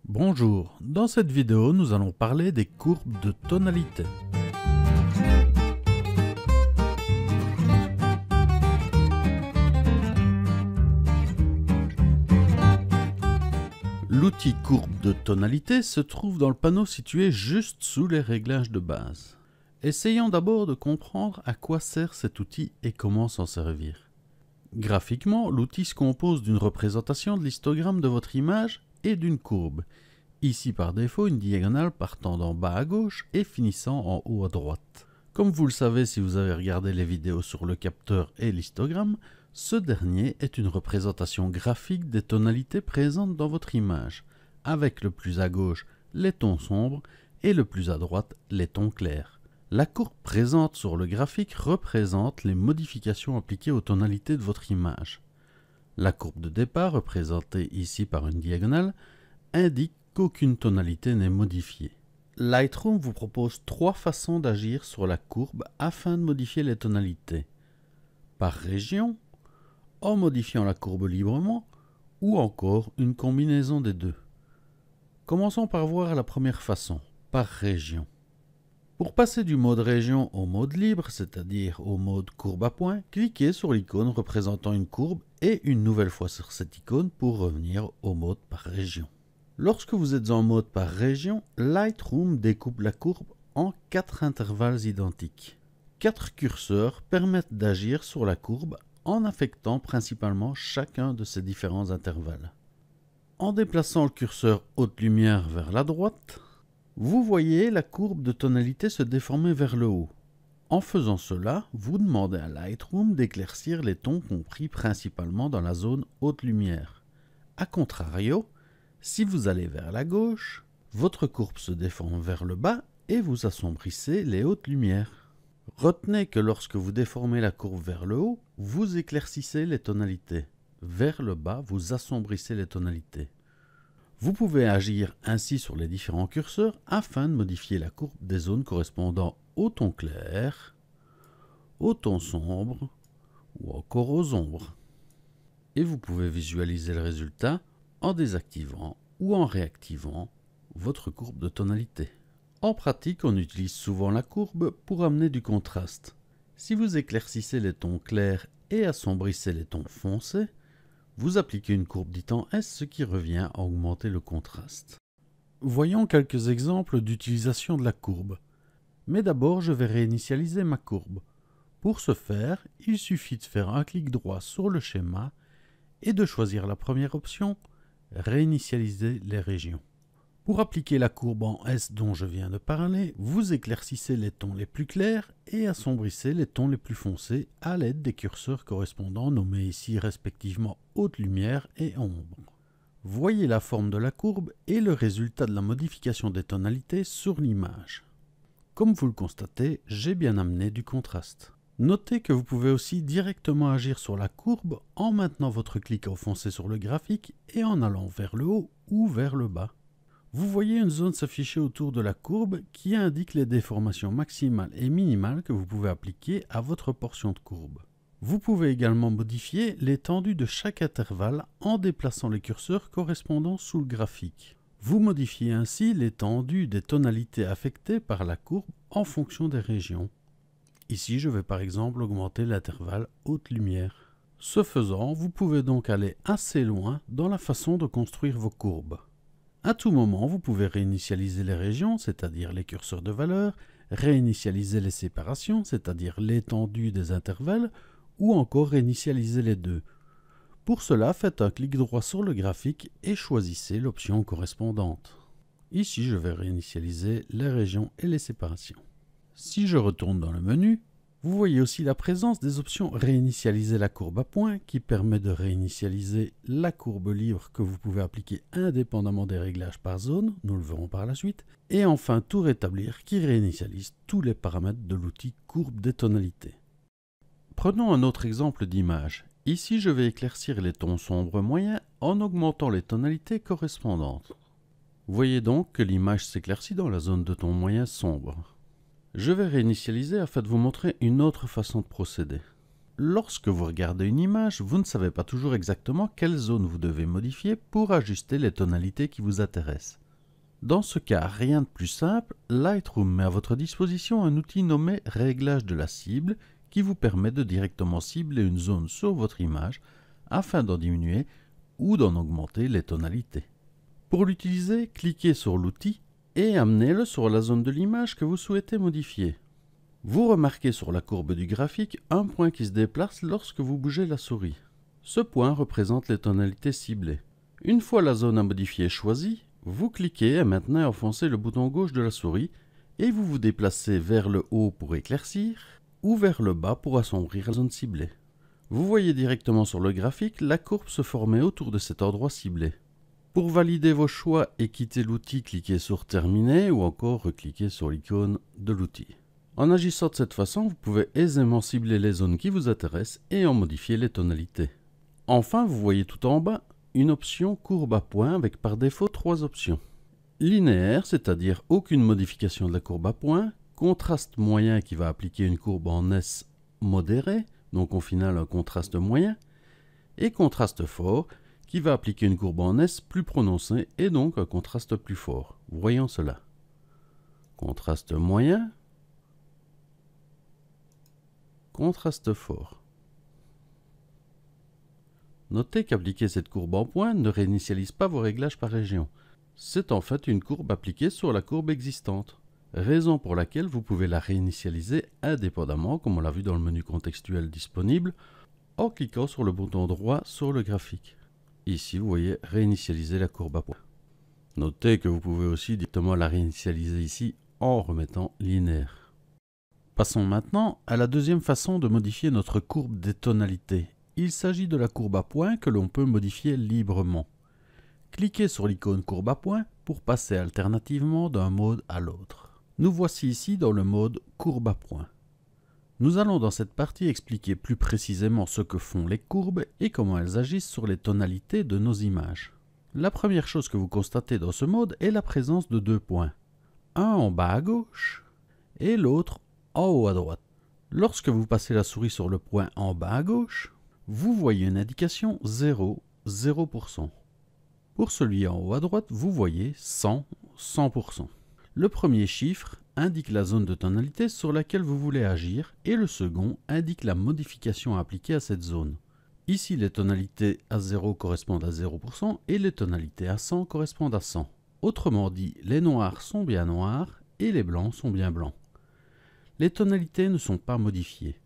Bonjour, dans cette vidéo nous allons parler des courbes de tonalité. L'outil courbe de tonalité se trouve dans le panneau situé juste sous les réglages de base. Essayons d'abord de comprendre à quoi sert cet outil et comment s'en servir. Graphiquement, l'outil se compose d'une représentation de l'histogramme de votre image et d'une courbe. Ici par défaut une diagonale partant d'en bas à gauche et finissant en haut à droite. Comme vous le savez si vous avez regardé les vidéos sur le capteur et l'histogramme, ce dernier est une représentation graphique des tonalités présentes dans votre image, avec le plus à gauche les tons sombres et le plus à droite les tons clairs. La courbe présente sur le graphique représente les modifications appliquées aux tonalités de votre image. La courbe de départ, représentée ici par une diagonale, indique qu'aucune tonalité n'est modifiée. Lightroom vous propose trois façons d'agir sur la courbe afin de modifier les tonalités. Par région, en modifiant la courbe librement, ou encore une combinaison des deux. Commençons par voir la première façon, par région. Pour passer du mode région au mode libre, c'est-à-dire au mode courbe à point, cliquez sur l'icône représentant une courbe et une nouvelle fois sur cette icône pour revenir au mode par région. Lorsque vous êtes en mode par région, Lightroom découpe la courbe en 4 intervalles identiques. 4 curseurs permettent d'agir sur la courbe en affectant principalement chacun de ces différents intervalles. En déplaçant le curseur haute lumière vers la droite, vous voyez la courbe de tonalité se déformer vers le haut. En faisant cela, vous demandez à Lightroom d'éclaircir les tons compris principalement dans la zone haute lumière. A contrario, si vous allez vers la gauche, votre courbe se déforme vers le bas et vous assombrissez les hautes lumières. Retenez que lorsque vous déformez la courbe vers le haut, vous éclaircissez les tonalités. Vers le bas, vous assombrissez les tonalités. Vous pouvez agir ainsi sur les différents curseurs afin de modifier la courbe des zones correspondant au ton clair, au ton sombre ou encore aux ombres. Et vous pouvez visualiser le résultat en désactivant ou en réactivant votre courbe de tonalité. En pratique, on utilise souvent la courbe pour amener du contraste. Si vous éclaircissez les tons clairs et assombrissez les tons foncés, vous appliquez une courbe dite en S, ce qui revient à augmenter le contraste. Voyons quelques exemples d'utilisation de la courbe. Mais d'abord, je vais réinitialiser ma courbe. Pour ce faire, il suffit de faire un clic droit sur le schéma et de choisir la première option, réinitialiser les régions. Pour appliquer la courbe en S dont je viens de parler, vous éclaircissez les tons les plus clairs et assombrissez les tons les plus foncés à l'aide des curseurs correspondants nommés ici respectivement haute lumière et ombre. Voyez la forme de la courbe et le résultat de la modification des tonalités sur l'image. Comme vous le constatez, j'ai bien amené du contraste. Notez que vous pouvez aussi directement agir sur la courbe en maintenant votre clic enfoncé sur le graphique et en allant vers le haut ou vers le bas. Vous voyez une zone s'afficher autour de la courbe qui indique les déformations maximales et minimales que vous pouvez appliquer à votre portion de courbe. Vous pouvez également modifier l'étendue de chaque intervalle en déplaçant les curseurs correspondant sous le graphique. Vous modifiez ainsi l'étendue des tonalités affectées par la courbe en fonction des régions. Ici, je vais par exemple augmenter l'intervalle haute lumière. Ce faisant, vous pouvez donc aller assez loin dans la façon de construire vos courbes. À tout moment, vous pouvez réinitialiser les régions, c'est-à-dire les curseurs de valeur, réinitialiser les séparations, c'est-à-dire l'étendue des intervalles, ou encore réinitialiser les deux. Pour cela, faites un clic droit sur le graphique et choisissez l'option correspondante. Ici, je vais réinitialiser les régions et les séparations. Si je retourne dans le menu, vous voyez aussi la présence des options réinitialiser la courbe à point qui permet de réinitialiser la courbe libre que vous pouvez appliquer indépendamment des réglages par zone, nous le verrons par la suite, et enfin tout rétablir qui réinitialise tous les paramètres de l'outil courbe des tonalités. Prenons un autre exemple d'image. Ici je vais éclaircir les tons sombres moyens en augmentant les tonalités correspondantes. Vous voyez donc que l'image s'éclaircit dans la zone de ton moyen sombre. Je vais réinitialiser afin de vous montrer une autre façon de procéder. Lorsque vous regardez une image, vous ne savez pas toujours exactement quelle zone vous devez modifier pour ajuster les tonalités qui vous intéressent. Dans ce cas, rien de plus simple, Lightroom met à votre disposition un outil nommé « Réglage de la cible » qui vous permet de directement cibler une zone sur votre image afin d'en diminuer ou d'en augmenter les tonalités. Pour l'utiliser, cliquez sur l'outil et amenez-le sur la zone de l'image que vous souhaitez modifier. Vous remarquez sur la courbe du graphique un point qui se déplace lorsque vous bougez la souris. Ce point représente les tonalités ciblées. Une fois la zone à modifier choisie, vous cliquez et maintenant enfoncez le bouton gauche de la souris et vous vous déplacez vers le haut pour éclaircir ou vers le bas pour assombrir la zone ciblée. Vous voyez directement sur le graphique la courbe se former autour de cet endroit ciblé. Pour valider vos choix et quitter l'outil, cliquez sur Terminer ou encore recliquez sur l'icône de l'outil. En agissant de cette façon, vous pouvez aisément cibler les zones qui vous intéressent et en modifier les tonalités. Enfin, vous voyez tout en bas une option courbe à points avec par défaut 3 options. Linéaire, c'est-à-dire aucune modification de la courbe à points. Contraste moyen qui va appliquer une courbe en S modéré, donc au final un contraste moyen. Et contraste fort qui va appliquer une courbe en S plus prononcée et donc un contraste plus fort. Voyons cela. Contraste moyen. Contraste fort. Notez qu'appliquer cette courbe en point ne réinitialise pas vos réglages par région. C'est en fait une courbe appliquée sur la courbe existante, raison pour laquelle vous pouvez la réinitialiser indépendamment, comme on l'a vu dans le menu contextuel disponible, en cliquant sur le bouton droit sur le graphique. Ici, vous voyez réinitialiser la courbe à point. Notez que vous pouvez aussi directement la réinitialiser ici en remettant linéaire. Passons maintenant à la deuxième façon de modifier notre courbe des tonalités. Il s'agit de la courbe à points que l'on peut modifier librement. Cliquez sur l'icône courbe à points pour passer alternativement d'un mode à l'autre. Nous voici ici dans le mode courbe à points. Nous allons dans cette partie expliquer plus précisément ce que font les courbes et comment elles agissent sur les tonalités de nos images. La première chose que vous constatez dans ce mode est la présence de 2 points. Un en bas à gauche et l'autre en haut à droite. Lorsque vous passez la souris sur le point en bas à gauche, vous voyez une indication 0, 0%. Pour celui en haut à droite, vous voyez 100, 100%. Le premier chiffre indique la zone de tonalité sur laquelle vous voulez agir et le second indique la modification appliquée à cette zone. Ici, les tonalités à 0 correspondent à 0% et les tonalités à 100 correspondent à 100. Autrement dit, les noirs sont bien noirs et les blancs sont bien blancs. Les tonalités ne sont pas modifiées.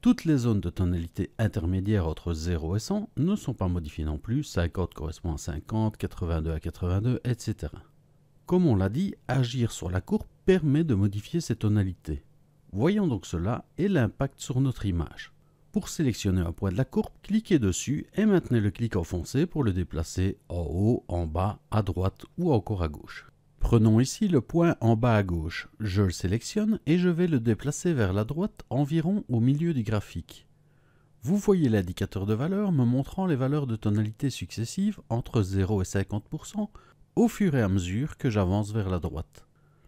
Toutes les zones de tonalité intermédiaires entre 0 et 100 ne sont pas modifiées non plus, 50 correspond à 50, 82 à 82, etc. Comme on l'a dit, agir sur la courbe permet de modifier ces tonalités. Voyons donc cela et l'impact sur notre image. Pour sélectionner un point de la courbe, cliquez dessus et maintenez le clic enfoncé pour le déplacer en haut, en bas, à droite ou encore à gauche. Prenons ici le point en bas à gauche. Je le sélectionne et je vais le déplacer vers la droite environ au milieu du graphique. Vous voyez l'indicateur de valeur me montrant les valeurs de tonalité successives entre 0 et 50% au fur et à mesure que j'avance vers la droite.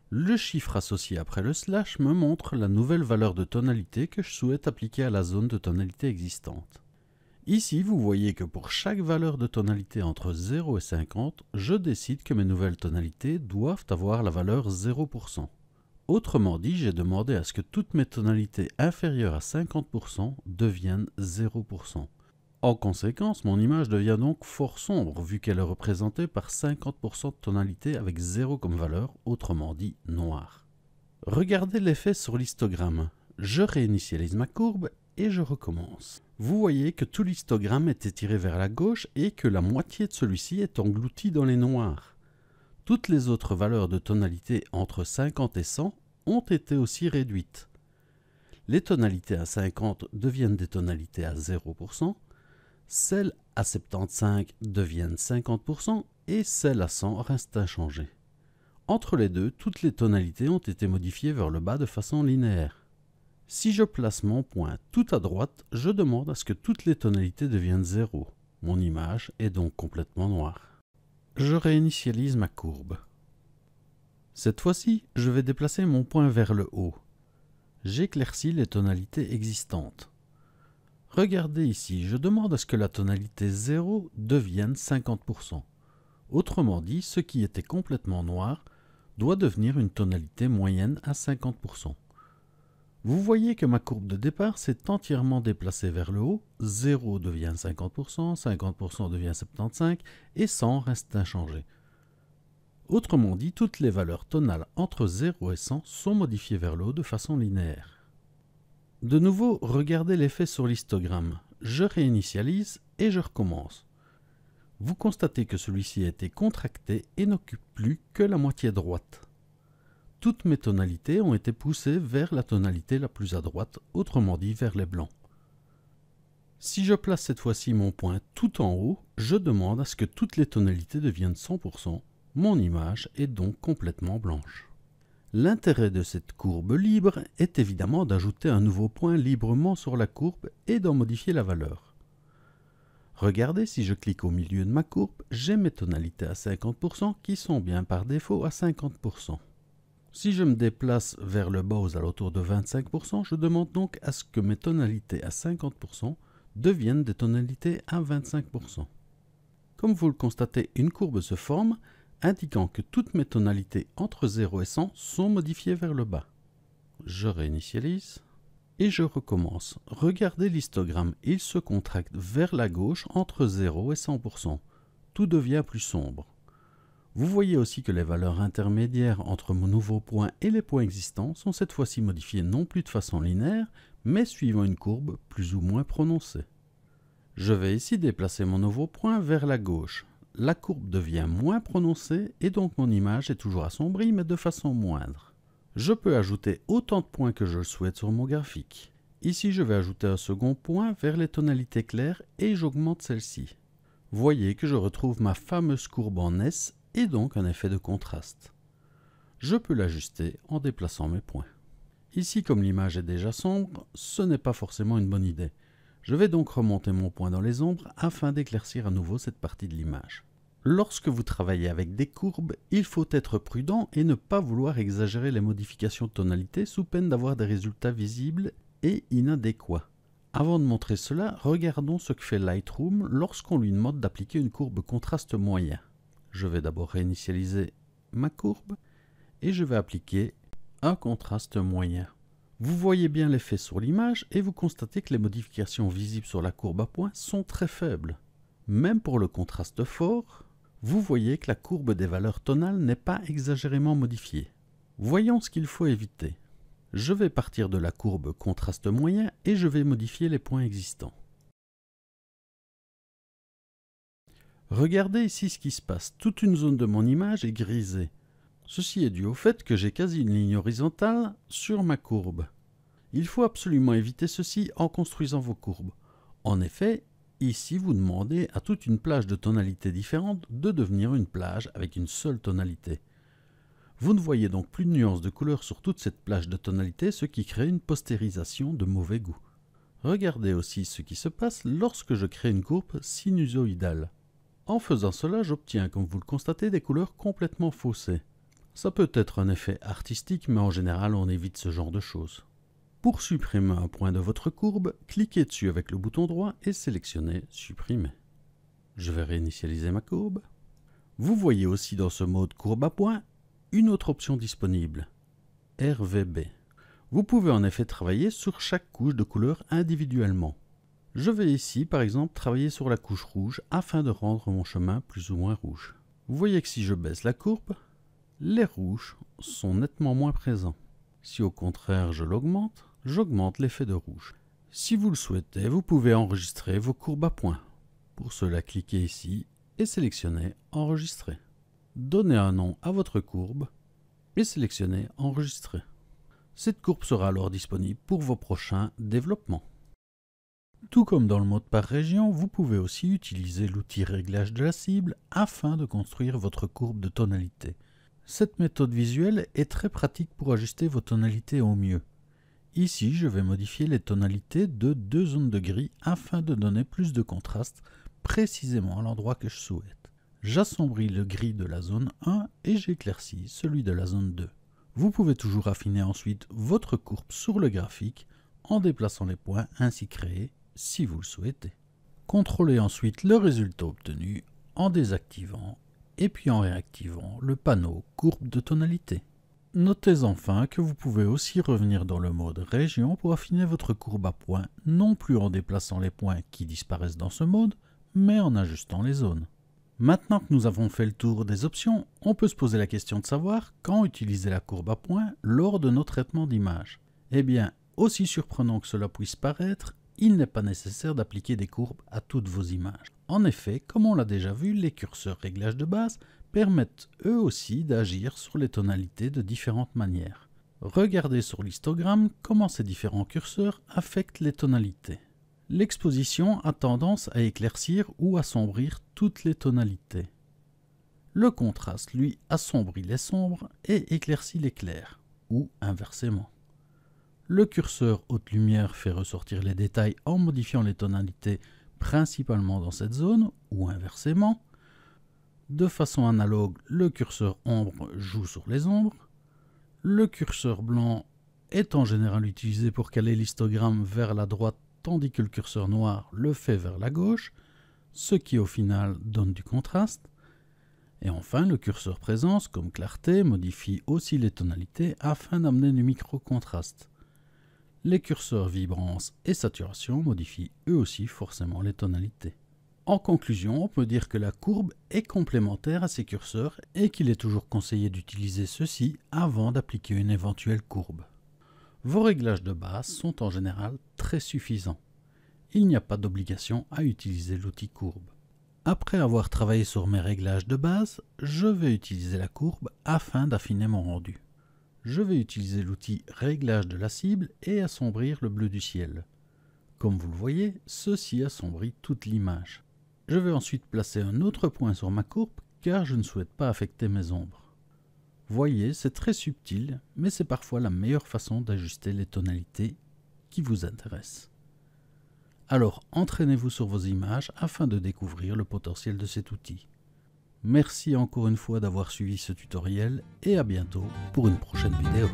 Le chiffre associé après le slash me montre la nouvelle valeur de tonalité que je souhaite appliquer à la zone de tonalité existante. Ici, vous voyez que pour chaque valeur de tonalité entre 0 et 50, je décide que mes nouvelles tonalités doivent avoir la valeur 0%. Autrement dit, j'ai demandé à ce que toutes mes tonalités inférieures à 50% deviennent 0%. En conséquence, mon image devient donc fort sombre vu qu'elle est représentée par 50% de tonalité avec 0 comme valeur, autrement dit noir. Regardez l'effet sur l'histogramme. Je réinitialise ma courbe et je recommence. Vous voyez que tout l'histogramme est étiré vers la gauche et que la moitié de celui-ci est englouti dans les noirs. Toutes les autres valeurs de tonalité entre 50 et 100 ont été aussi réduites. Les tonalités à 50 deviennent des tonalités à 0%, celles à 75 deviennent 50% et celles à 100 restent inchangées. Entre les deux, toutes les tonalités ont été modifiées vers le bas de façon linéaire. Si je place mon point tout à droite, je demande à ce que toutes les tonalités deviennent 0. Mon image est donc complètement noire. Je réinitialise ma courbe. Cette fois-ci, je vais déplacer mon point vers le haut. J'éclaircis les tonalités existantes. Regardez ici, je demande à ce que la tonalité 0 devienne 50%. Autrement dit, ce qui était complètement noir doit devenir une tonalité moyenne à 50%. Vous voyez que ma courbe de départ s'est entièrement déplacée vers le haut, 0 devient 50%, 50% devient 75% et 100 reste inchangé. Autrement dit, toutes les valeurs tonales entre 0 et 100 sont modifiées vers le haut de façon linéaire. De nouveau, regardez l'effet sur l'histogramme. Je réinitialise et je recommence. Vous constatez que celui-ci a été contracté et n'occupe plus que la moitié droite. Toutes mes tonalités ont été poussées vers la tonalité la plus à droite, autrement dit vers les blancs. Si je place cette fois-ci mon point tout en haut, je demande à ce que toutes les tonalités deviennent 100%. Mon image est donc complètement blanche. L'intérêt de cette courbe libre est évidemment d'ajouter un nouveau point librement sur la courbe et d'en modifier la valeur. Regardez, si je clique au milieu de ma courbe, j'ai mes tonalités à 50% qui sont bien par défaut à 50%. Si je me déplace vers le bas aux alentours de 25%, je demande donc à ce que mes tonalités à 50% deviennent des tonalités à 25%. Comme vous le constatez, une courbe se forme, indiquant que toutes mes tonalités entre 0 et 100 sont modifiées vers le bas. Je réinitialise et je recommence. Regardez l'histogramme, il se contracte vers la gauche entre 0 et 100%. Tout devient plus sombre. Vous voyez aussi que les valeurs intermédiaires entre mon nouveau point et les points existants sont cette fois-ci modifiées non plus de façon linéaire, mais suivant une courbe plus ou moins prononcée. Je vais ici déplacer mon nouveau point vers la gauche. La courbe devient moins prononcée et donc mon image est toujours assombrie mais de façon moindre. Je peux ajouter autant de points que je le souhaite sur mon graphique. Ici je vais ajouter un second point vers les tonalités claires et j'augmente celle-ci. Voyez que je retrouve ma fameuse courbe en S et donc un effet de contraste. Je peux l'ajuster en déplaçant mes points. Ici, comme l'image est déjà sombre, ce n'est pas forcément une bonne idée. Je vais donc remonter mon point dans les ombres afin d'éclaircir à nouveau cette partie de l'image. Lorsque vous travaillez avec des courbes, il faut être prudent et ne pas vouloir exagérer les modifications de tonalité sous peine d'avoir des résultats visibles et inadéquats. Avant de montrer cela, regardons ce que fait Lightroom lorsqu'on lui demande d'appliquer une courbe contraste moyen. Je vais d'abord réinitialiser ma courbe et je vais appliquer un contraste moyen. Vous voyez bien l'effet sur l'image et vous constatez que les modifications visibles sur la courbe à points sont très faibles. Même pour le contraste fort, vous voyez que la courbe des valeurs tonales n'est pas exagérément modifiée. Voyons ce qu'il faut éviter. Je vais partir de la courbe contraste moyen et je vais modifier les points existants. Regardez ici ce qui se passe. Toute une zone de mon image est grisée. Ceci est dû au fait que j'ai quasi une ligne horizontale sur ma courbe. Il faut absolument éviter ceci en construisant vos courbes. En effet, ici vous demandez à toute une plage de tonalités différentes de devenir une plage avec une seule tonalité. Vous ne voyez donc plus de nuances de couleur sur toute cette plage de tonalités, ce qui crée une postérisation de mauvais goût. Regardez aussi ce qui se passe lorsque je crée une courbe sinusoïdale. En faisant cela, j'obtiens, comme vous le constatez, des couleurs complètement faussées. Ça peut être un effet artistique, mais en général, on évite ce genre de choses. Pour supprimer un point de votre courbe, cliquez dessus avec le bouton droit et sélectionnez « Supprimer ». Je vais réinitialiser ma courbe. Vous voyez aussi dans ce mode courbe à points une autre option disponible, RVB. Vous pouvez en effet travailler sur chaque couche de couleur individuellement. Je vais ici, par exemple, travailler sur la couche rouge afin de rendre mon chemin plus ou moins rouge. Vous voyez que si je baisse la courbe, les rouges sont nettement moins présents. Si au contraire je l'augmente, j'augmente l'effet de rouge. Si vous le souhaitez, vous pouvez enregistrer vos courbes à points. Pour cela, cliquez ici et sélectionnez « Enregistrer ». Donnez un nom à votre courbe et sélectionnez « Enregistrer ». Cette courbe sera alors disponible pour vos prochains développements. Tout comme dans le mode par région, vous pouvez aussi utiliser l'outil réglage de la cible afin de construire votre courbe de tonalité. Cette méthode visuelle est très pratique pour ajuster vos tonalités au mieux. Ici, je vais modifier les tonalités de 2 zones de gris afin de donner plus de contraste précisément à l'endroit que je souhaite. J'assombris le gris de la zone 1 et j'éclaircis celui de la zone 2. Vous pouvez toujours affiner ensuite votre courbe sur le graphique en déplaçant les points ainsi créés si vous le souhaitez. Contrôlez ensuite le résultat obtenu en désactivant et puis en réactivant le panneau courbe de tonalité. Notez enfin que vous pouvez aussi revenir dans le mode région pour affiner votre courbe à points, non plus en déplaçant les points qui disparaissent dans ce mode, mais en ajustant les zones. Maintenant que nous avons fait le tour des options, on peut se poser la question de savoir quand utiliser la courbe à points lors de nos traitements d'image. Eh bien, aussi surprenant que cela puisse paraître, il n'est pas nécessaire d'appliquer des courbes à toutes vos images. En effet, comme on l'a déjà vu, les curseurs réglages de base permettent eux aussi d'agir sur les tonalités de différentes manières. Regardez sur l'histogramme comment ces différents curseurs affectent les tonalités. L'exposition a tendance à éclaircir ou assombrir toutes les tonalités. Le contraste, lui, assombrit les sombres et éclaircit les clairs, ou inversement. Le curseur haute lumière fait ressortir les détails en modifiant les tonalités principalement dans cette zone, ou inversement. De façon analogue, le curseur ombre joue sur les ombres. Le curseur blanc est en général utilisé pour caler l'histogramme vers la droite, tandis que le curseur noir le fait vers la gauche, ce qui au final donne du contraste. Et enfin, le curseur présence, comme clarté, modifie aussi les tonalités afin d'amener du micro-contraste. Les curseurs vibrance et saturation modifient eux aussi forcément les tonalités. En conclusion, on peut dire que la courbe est complémentaire à ces curseurs et qu'il est toujours conseillé d'utiliser ceux-ci avant d'appliquer une éventuelle courbe. Vos réglages de base sont en général très suffisants. Il n'y a pas d'obligation à utiliser l'outil courbe. Après avoir travaillé sur mes réglages de base, je vais utiliser la courbe afin d'affiner mon rendu. Je vais utiliser l'outil réglage de la cible et assombrir le bleu du ciel. Comme vous le voyez, ceci assombrit toute l'image. Je vais ensuite placer un autre point sur ma courbe car je ne souhaite pas affecter mes ombres. Voyez, c'est très subtil, mais c'est parfois la meilleure façon d'ajuster les tonalités qui vous intéressent. Alors, entraînez-vous sur vos images afin de découvrir le potentiel de cet outil. Merci encore une fois d'avoir suivi ce tutoriel et à bientôt pour une prochaine vidéo.